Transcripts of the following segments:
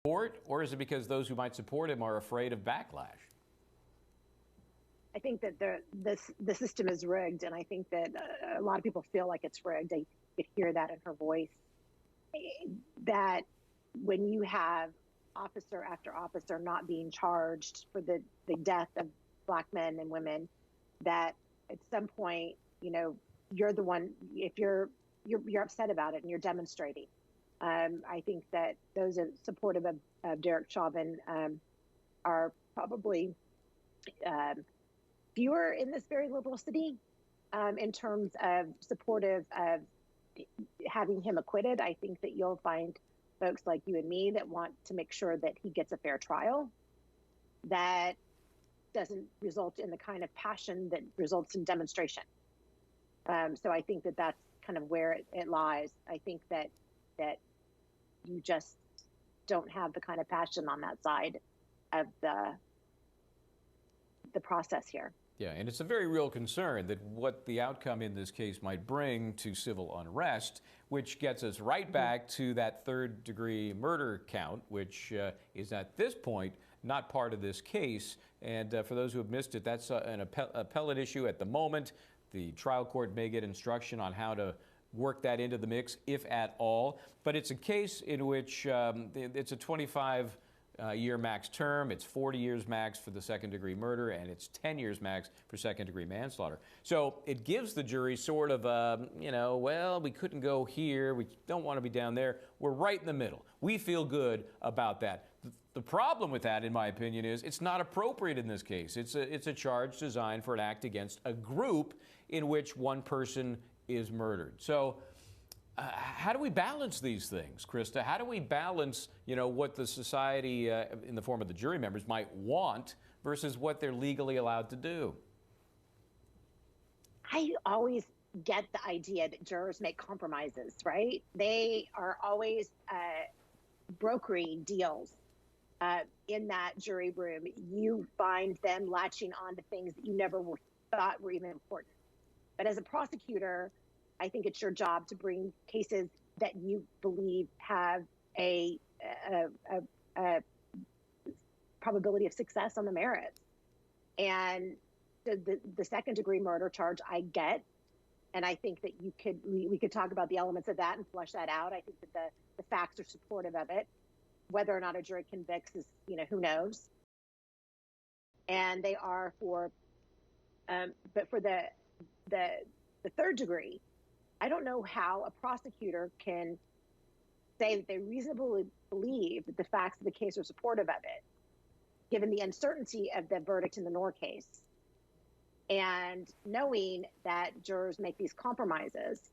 support, or is it because those who might support him are afraid of backlash? I think that the system is rigged, and I think that a lot of people feel like it's rigged. I could hear that in her voice. That when you have officer after officer not being charged for the death of Black men and women, that at some point, you know, you're the one. If you're upset about it and you're demonstrating. I think that those are supportive of Derek Chauvin are probably fewer in this very liberal city in terms of supportive of having him acquitted. I think that you'll find folks like you and me that want to make sure that he gets a fair trial that doesn't result in the kind of passion that results in demonstration. So I think that that's kind of where it lies. I think that you just don't have the kind of passion on that side of the process here. Yeah, and it's a very real concern that what the outcome in this case might bring to civil unrest, which gets us right back to that third-degree murder count, which is at this point not part of this case. And for those who have missed it, that's an appellate issue at the moment. The trial court may get instruction on how to work that into the mix, if at all. But it's a case in which it's a 25-year max term. It's 40 years max for the second-degree murder, and it's 10 years max for second-degree manslaughter. So it gives the jury sort of, you know, well, we couldn't go here. We don't want to be down there. We're right in the middle. We feel good about that. The problem with that, in my opinion, is it's not appropriate in this case. It's a charge designed for an act against a group in which one person is murdered. So how do we balance these things, Christa? How do we balance, you know, what the society in the form of the jury members might want versus what they're legally allowed to do? I always get the idea that jurors make compromises, right? They are always brokering deals in that jury room. You find them latching on to things that you never thought were even important. But as a prosecutor, I think it's your job to bring cases that you believe have a probability of success on the merits. And the second-degree murder charge, I get, and I think that we could talk about the elements of that and flush that out. I think that the facts are supportive of it. Whether or not a jury convicts is, you know, who knows. And they are but for the third degree, I don't know how a prosecutor can say that they reasonably believe that the facts of the case are supportive of it, given the uncertainty of the verdict in the Knorr case, and knowing that jurors make these compromises.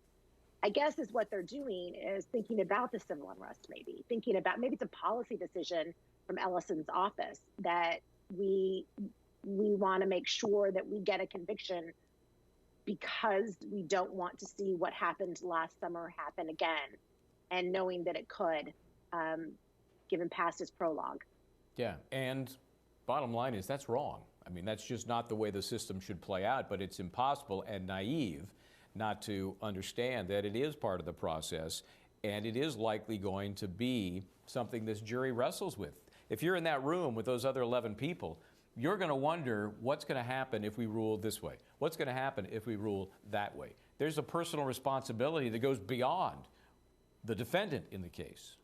I guess is what they're doing is thinking about the civil unrest, maybe it's a policy decision from Ellison's office that we want to make sure that we get a conviction because we don't want to see what happened last summer happen again, and knowing that it could, given past his prologue. Yeah, and bottom line is that's wrong. I mean, that's just not the way the system should play out, but it's impossible and naive not to understand that it is part of the process, and it is likely going to be something this jury wrestles with. If you're in that room with those other 11 people, you're going to wonder what's going to happen if we rule this way. What's going to happen if we rule that way? There's a personal responsibility that goes beyond the defendant in the case.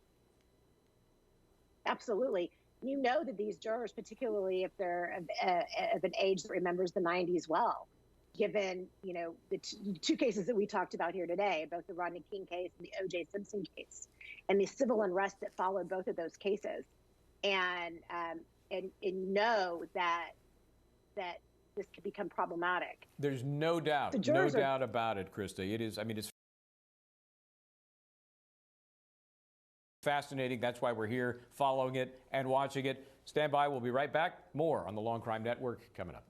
Absolutely. You know that these jurors, particularly if they're of an age that remembers the 90s well, given, you know, the two cases that we talked about here today, both the Rodney King case and the O.J. Simpson case, and the civil unrest that followed both of those cases. And know that this could become problematic. There's no doubt, doubt about it, Christa. It is, I mean, it's fascinating. That's why we're here following it and watching it. Stand by. We'll be right back. More on the Long Crime Network coming up.